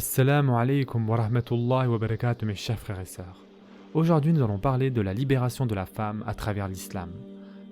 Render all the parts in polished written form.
Assalamu alaikum wa rahmatullahi wa barakatuh mes chers frères et sœurs. Aujourd'hui nous allons parler de la libération de la femme à travers l'islam.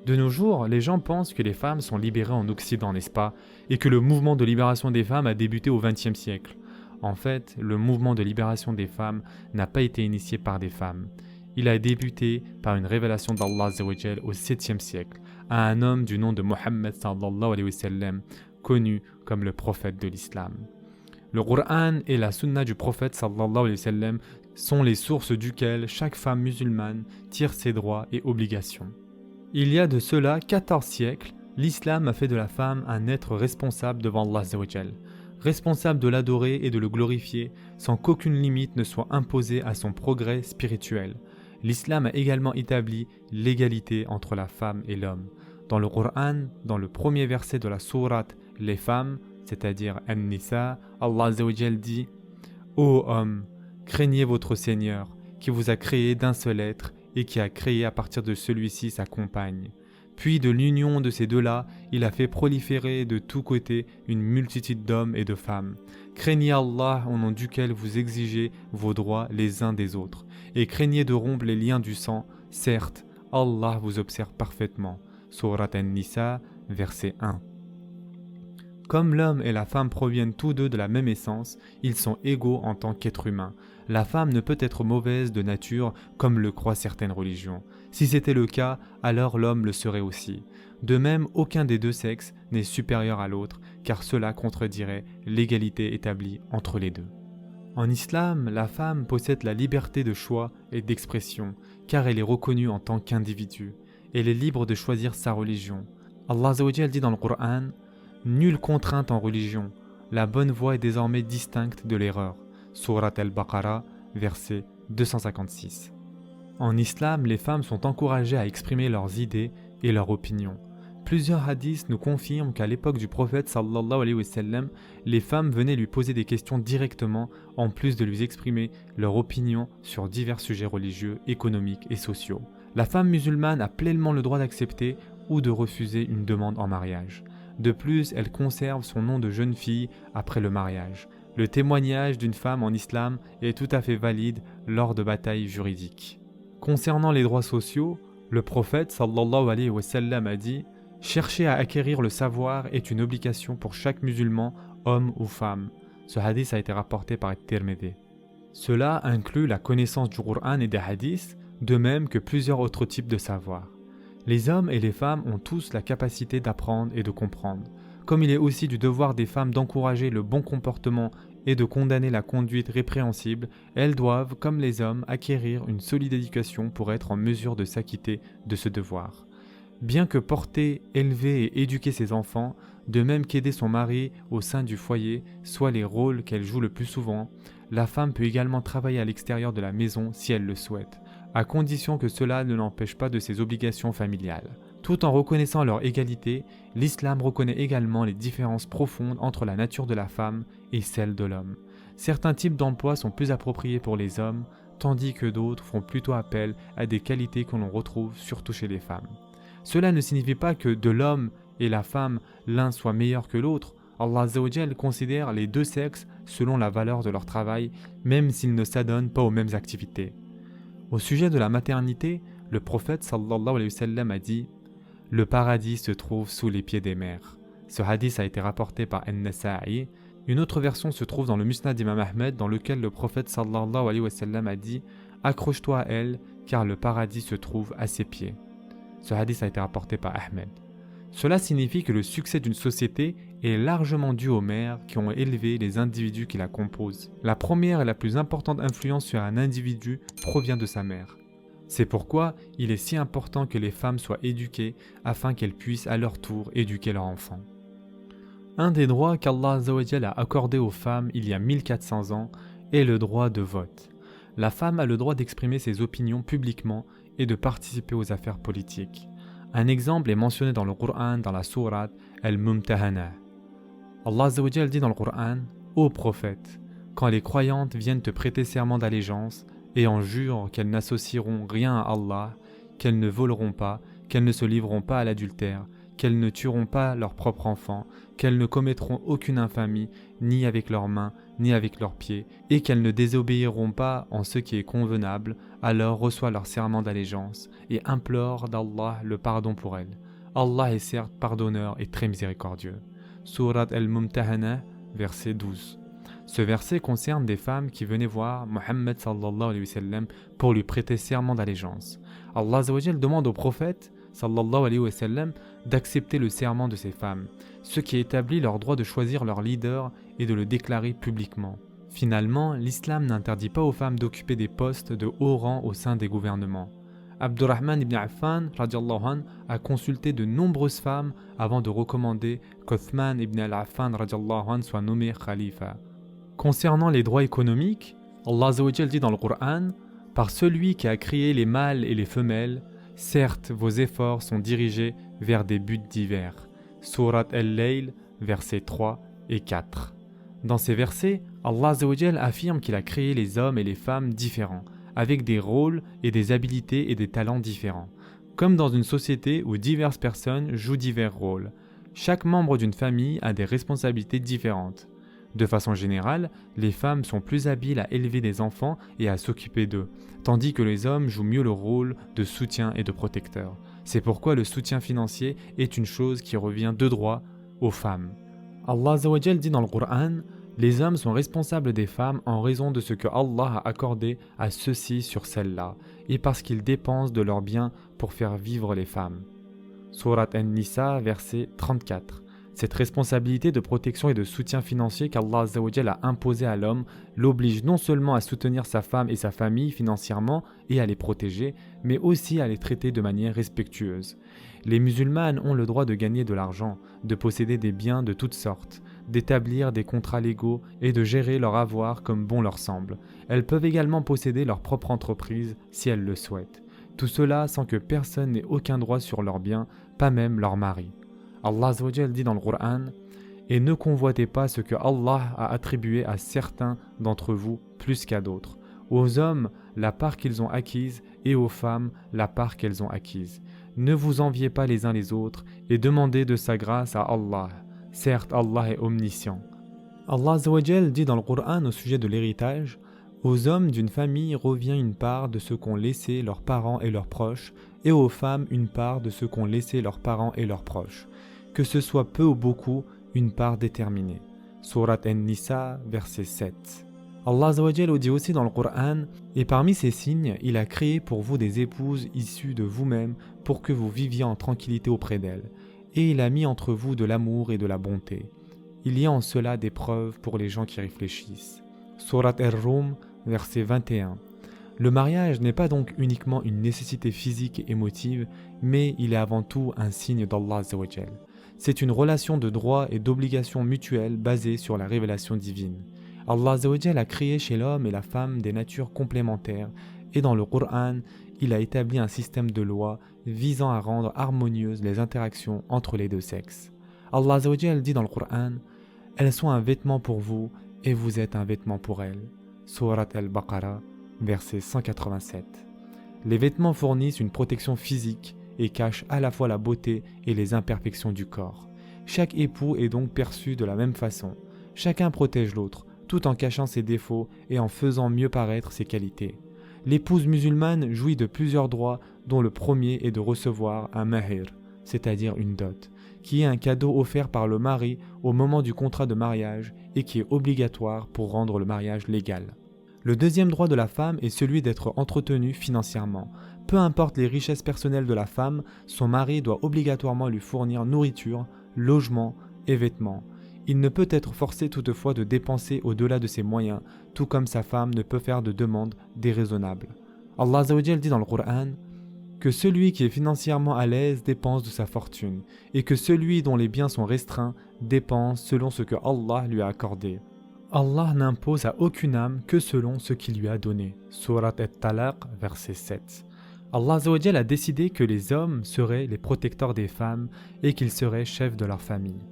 De nos jours, les gens pensent que les femmes sont libérées en Occident, n'est-ce pas, et que le mouvement de libération des femmes a débuté au XXe siècle. En fait, le mouvement de libération des femmes n'a pas été initié par des femmes. Il a débuté par une révélation d'Allah Azza wa Jal au 7e siècle à un homme du nom de Mohammed sallallahu alayhi wa sallam, connu comme le prophète de l'islam. Le Coran et la Sunna du prophète sallallahu alayhi wa sallam sont les sources duquel chaque femme musulmane tire ses droits et obligations. Il y a de cela 14 siècles, l'islam a fait de la femme un être responsable devant Allah Azza wa Jal, responsable de l'adorer et de le glorifier sans qu'aucune limite ne soit imposée à son progrès spirituel. L'islam a également établi l'égalité entre la femme et l'homme. Dans le Coran, dans le premier verset de la sourate Les femmes, c'est-à-dire An-Nisa, Allah Azza wa Jal dit « Ô homme, craignez votre Seigneur, qui vous a créé d'un seul être et qui a créé à partir de celui-ci sa compagne. Puis de l'union de ces deux-là, il a fait proliférer de tous côtés une multitude d'hommes et de femmes. Craignez Allah au nom duquel vous exigez vos droits les uns des autres, et craignez de rompre les liens du sang. Certes, Allah vous observe parfaitement. » Sourate An-Nisa, verset 1. Comme l'homme et la femme proviennent tous deux de la même essence, ils sont égaux en tant qu'êtres humains. La femme ne peut être mauvaise de nature comme le croient certaines religions. Si c'était le cas, alors l'homme le serait aussi. De même, aucun des deux sexes n'est supérieur à l'autre, car cela contredirait l'égalité établie entre les deux. En islam, la femme possède la liberté de choix et d'expression, car elle est reconnue en tant qu'individu. Elle est libre de choisir sa religion. Allah Azza wa Jal dit dans le Coran « Nulle contrainte en religion, la bonne voie est désormais distincte de l'erreur. » Sourate Al-Baqarah, verset 256. En islam, les femmes sont encouragées à exprimer leurs idées et leurs opinions. Plusieurs hadiths nous confirment qu'à l'époque du prophète sallallahu alayhi wa sallam, les femmes venaient lui poser des questions directement en plus de lui exprimer leur opinion sur divers sujets religieux, économiques et sociaux. La femme musulmane a pleinement le droit d'accepter ou de refuser une demande en mariage. De plus, elle conserve son nom de jeune fille après le mariage. Le témoignage d'une femme en islam est tout à fait valide lors de batailles juridiques. Concernant les droits sociaux, le prophète sallallahu alayhi wa sallam a dit « Chercher à acquérir le savoir est une obligation pour chaque musulman, homme ou femme. » Ce hadith a été rapporté par At-Tirmidhi. Cela inclut la connaissance du Coran et des hadiths, de même que plusieurs autres types de savoir. Les hommes et les femmes ont tous la capacité d'apprendre et de comprendre. Comme il est aussi du devoir des femmes d'encourager le bon comportement et de condamner la conduite répréhensible, elles doivent, comme les hommes, acquérir une solide éducation pour être en mesure de s'acquitter de ce devoir. Bien que porter, élever et éduquer ses enfants, de même qu'aider son mari au sein du foyer, soient les rôles qu'elle joue le plus souvent, la femme peut également travailler à l'extérieur de la maison si elle le souhaite, à condition que cela ne l'empêche pas de ses obligations familiales. Tout en reconnaissant leur égalité, l'islam reconnaît également les différences profondes entre la nature de la femme et celle de l'homme. Certains types d'emplois sont plus appropriés pour les hommes, tandis que d'autres font plutôt appel à des qualités que l'on retrouve surtout chez les femmes. Cela ne signifie pas que de l'homme et la femme, l'un soit meilleur que l'autre. Allah Azza wa Jal considère les deux sexes selon la valeur de leur travail, même s'ils ne s'adonnent pas aux mêmes activités. Au sujet de la maternité, le prophète sallallahu alayhi wa sallam a dit « Le paradis se trouve sous les pieds des mères ». Ce hadith a été rapporté par An-Nasa'i. Une autre version se trouve dans le Musnad d'Imam Ahmed dans lequel le prophète sallallahu alayhi wa sallam a dit « Accroche-toi à elle car le paradis se trouve à ses pieds ». Ce hadith a été rapporté par Ahmed. Cela signifie que le succès d'une société est largement dû aux mères qui ont élevé les individus qui la composent. La première et la plus importante influence sur un individu provient de sa mère. C'est pourquoi il est si important que les femmes soient éduquées afin qu'elles puissent à leur tour éduquer leurs enfants. Un des droits qu'Allah Azza wa Jal a accordé aux femmes il y a 1400 ans est le droit de vote. La femme a le droit d'exprimer ses opinions publiquement et de participer aux affaires politiques. Un exemple est mentionné dans le Coran dans la sourate Al-Mumtahana. Allah Azza wa Jal dit dans le Coran « Ô prophète, quand les croyantes viennent te prêter serment d'allégeance et en jurent qu'elles n'associeront rien à Allah, qu'elles ne voleront pas, qu'elles ne se livreront pas à l'adultère, qu'elles ne tueront pas leurs propres enfants, qu'elles ne commettront aucune infamie, ni avec leurs mains, ni avec leurs pieds, et qu'elles ne désobéiront pas en ce qui est convenable, alors reçois leur serment d'allégeance et implore d'Allah le pardon pour elles. Allah est certes pardonneur et très miséricordieux. Surat al-Mumtahana, verset 12. Ce verset concerne des femmes qui venaient voir Mohammed sallallahu alayhi wa sallam pour lui prêter serment d'allégeance. Allah azza wa jal demande au prophète sallallahu alayhi wa sallam d'accepter le serment de ces femmes, ce qui établit leur droit de choisir leur leader et de le déclarer publiquement. Finalement, l'islam n'interdit pas aux femmes d'occuper des postes de haut rang au sein des gouvernements. Abdurrahman ibn Affan radiallahu anh, a consulté de nombreuses femmes avant de recommander qu'Othman ibn al-Affan radiallahu anh soit nommé khalifa. Concernant les droits économiques, Allah azza wa jal dit dans le Coran « Par celui qui a créé les mâles et les femelles, certes vos efforts sont dirigés vers des buts divers. » Surat al-Layl, versets 3 et 4. Dans ces versets, Allah azza wa jal affirme qu'il a créé les hommes et les femmes différents, avec des rôles et des habiletés et des talents différents, comme dans une société où diverses personnes jouent divers rôles. Chaque membre d'une famille a des responsabilités différentes. De façon générale, les femmes sont plus habiles à élever des enfants et à s'occuper d'eux, tandis que les hommes jouent mieux le rôle de soutien et de protecteur. C'est pourquoi le soutien financier est une chose qui revient de droit aux femmes. Allah azza wa jal dit dans le Coran « Les hommes sont responsables des femmes en raison de ce que Allah a accordé à ceux-ci sur celles-là, et parce qu'ils dépensent de leurs biens pour faire vivre les femmes. » Surat An-Nisa, verset 34. Cette responsabilité de protection et de soutien financier qu'Allah azza wa jal a imposée à l'homme l'oblige non seulement à soutenir sa femme et sa famille financièrement et à les protéger, mais aussi à les traiter de manière respectueuse. Les musulmanes ont le droit de gagner de l'argent, de posséder des biens de toutes sortes, d'établir des contrats légaux et de gérer leur avoir comme bon leur semble. Elles peuvent également posséder leur propre entreprise si elles le souhaitent. Tout cela sans que personne n'ait aucun droit sur leurs biens, pas même leur mari. Allah azza wa jal dit dans le Coran « Et ne convoitez pas ce que Allah a attribué à certains d'entre vous plus qu'à d'autres. Aux hommes, la part qu'ils ont acquise, et aux femmes, la part qu'elles ont acquise. Ne vous enviez pas les uns les autres, et demandez de sa grâce à Allah. Certes, Allah est omniscient. » Allah azza wa jal dit dans le Coran au sujet de l'héritage « Aux hommes d'une famille revient une part de ce qu'ont laissé leurs parents et leurs proches, et aux femmes une part de ce qu'ont laissé leurs parents et leurs proches. Que ce soit peu ou beaucoup, une part déterminée. » Surat An-Nisa, verset 7. Allah azza wa jal dit aussi dans le Coran « Et parmi ces signes, il a créé pour vous des épouses issues de vous-même pour que vous viviez en tranquillité auprès d'elles. Et il a mis entre vous de l'amour et de la bonté. Il y a en cela des preuves pour les gens qui réfléchissent. » Surat Ar-Rum, verset 21. Le mariage n'est pas donc uniquement une nécessité physique et émotive, mais il est avant tout un signe d'Allah azza wa jal. C'est une relation de droit et d'obligation mutuelle basée sur la révélation divine. Allah azza wa jal a créé chez l'homme et la femme des natures complémentaires et dans le Coran, il a établi un système de lois visant à rendre harmonieuses les interactions entre les deux sexes. Allah azza wa jal dit dans le Coran « Elles sont un vêtement pour vous et vous êtes un vêtement pour elles. » Surat al-Baqarah, verset 187. Les vêtements fournissent une protection physique et cachent à la fois la beauté et les imperfections du corps. Chaque époux est donc perçu de la même façon. Chacun protège l'autre, tout en cachant ses défauts et en faisant mieux paraître ses qualités. L'épouse musulmane jouit de plusieurs droits, dont le premier est de recevoir un mahir, c'est-à-dire une dot, qui est un cadeau offert par le mari au moment du contrat de mariage et qui est obligatoire pour rendre le mariage légal. Le deuxième droit de la femme est celui d'être entretenue financièrement. Peu importe les richesses personnelles de la femme, son mari doit obligatoirement lui fournir nourriture, logement et vêtements. Il ne peut être forcé toutefois de dépenser au-delà de ses moyens, tout comme sa femme ne peut faire de demandes déraisonnables. Allah azza wa jal dit dans le Coran que celui qui est financièrement à l'aise dépense de sa fortune, et que celui dont les biens sont restreints dépense selon ce que Allah lui a accordé. Allah n'impose à aucune âme que selon ce qu'il lui a donné. Surat At-Talaq, verset 7. Allah azza wa jal a décidé que les hommes seraient les protecteurs des femmes et qu'ils seraient chefs de leur famille.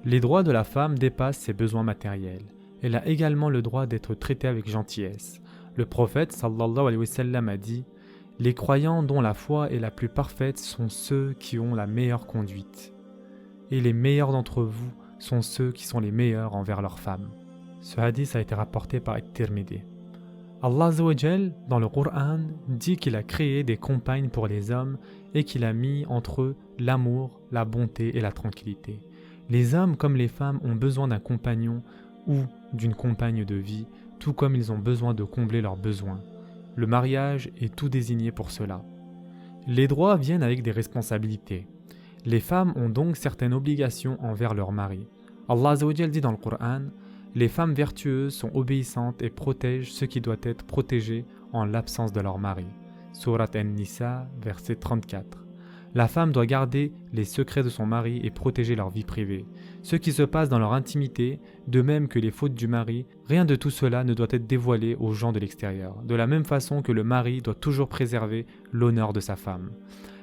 Les droits de la femme dépassent ses besoins matériels. Elle a également le droit d'être traitée avec gentillesse. Le prophète sallallahu alayhi wa sallam a dit « Les croyants dont la foi est la plus parfaite sont ceux qui ont la meilleure conduite. Et les meilleurs d'entre vous sont ceux qui sont les meilleurs envers leurs femmes. Ce hadith a été rapporté par At-Tirmidhi. Allah Azza wa Jal, dans le Coran, dit qu'il a créé des compagnes pour les hommes et qu'il a mis entre eux l'amour, la bonté et la tranquillité. Les hommes comme les femmes ont besoin d'un compagnon ou d'une compagne de vie, tout comme ils ont besoin de combler leurs besoins. Le mariage est tout désigné pour cela. Les droits viennent avec des responsabilités. Les femmes ont donc certaines obligations envers leur mari. Allah Azza wa Jal dit dans le Coran: les femmes vertueuses sont obéissantes et protègent ce qui doit être protégé en l'absence de leur mari. Surat An-Nisa, verset 34. La femme doit garder les secrets de son mari et protéger leur vie privée. Ce qui se passe dans leur intimité, de même que les fautes du mari, rien de tout cela ne doit être dévoilé aux gens de l'extérieur, de la même façon que le mari doit toujours préserver l'honneur de sa femme.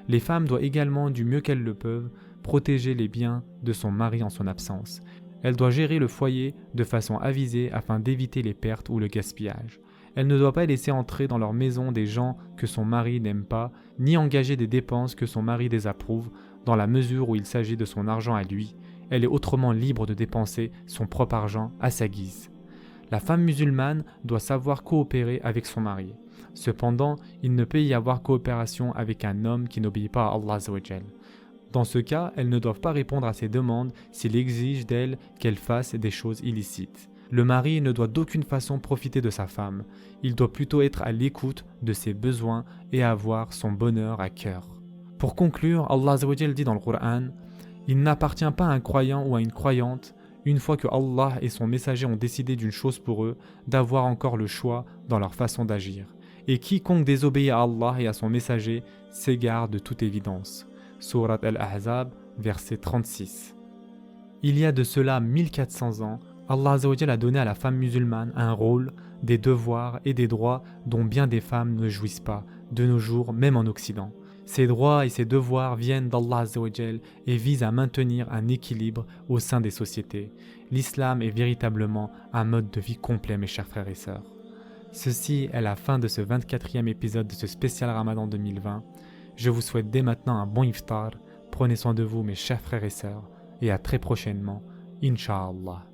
Les femmes doivent également, du mieux qu'elles le peuvent, protéger les biens de son mari en son absence. Elle doit gérer le foyer de façon avisée afin d'éviter les pertes ou le gaspillage. Elle ne doit pas laisser entrer dans leur maison des gens que son mari n'aime pas, ni engager des dépenses que son mari désapprouve, dans la mesure où il s'agit de son argent à lui. Elle est autrement libre de dépenser son propre argent à sa guise. La femme musulmane doit savoir coopérer avec son mari. Cependant, il ne peut y avoir coopération avec un homme qui n'obéit pas à Allah Azza wa Jal. Dans ce cas, elles ne doivent pas répondre à ses demandes s'il exige d'elles qu'elles fassent des choses illicites. Le mari ne doit d'aucune façon profiter de sa femme. Il doit plutôt être à l'écoute de ses besoins et avoir son bonheur à cœur. Pour conclure, Allah Azza wa Jal dit dans le Coran: il n'appartient pas à un croyant ou à une croyante, une fois que Allah et son messager ont décidé d'une chose pour eux, d'avoir encore le choix dans leur façon d'agir. Et quiconque désobéit à Allah et à son messager s'égare de toute évidence. Surat Al-Ahzab, verset 36. Il y a de cela 1400 ans, Allah Azza wa Jal a donné à la femme musulmane un rôle, des devoirs et des droits dont bien des femmes ne jouissent pas, de nos jours, même en Occident. Ces droits et ces devoirs viennent d'Allah Azza wa Jal et visent à maintenir un équilibre au sein des sociétés. L'islam est véritablement un mode de vie complet, mes chers frères et sœurs. Ceci est la fin de ce 24e épisode de ce spécial Ramadan 2020. Je vous souhaite dès maintenant un bon iftar. Prenez soin de vous, mes chers frères et sœurs, et à très prochainement, Inch'Allah.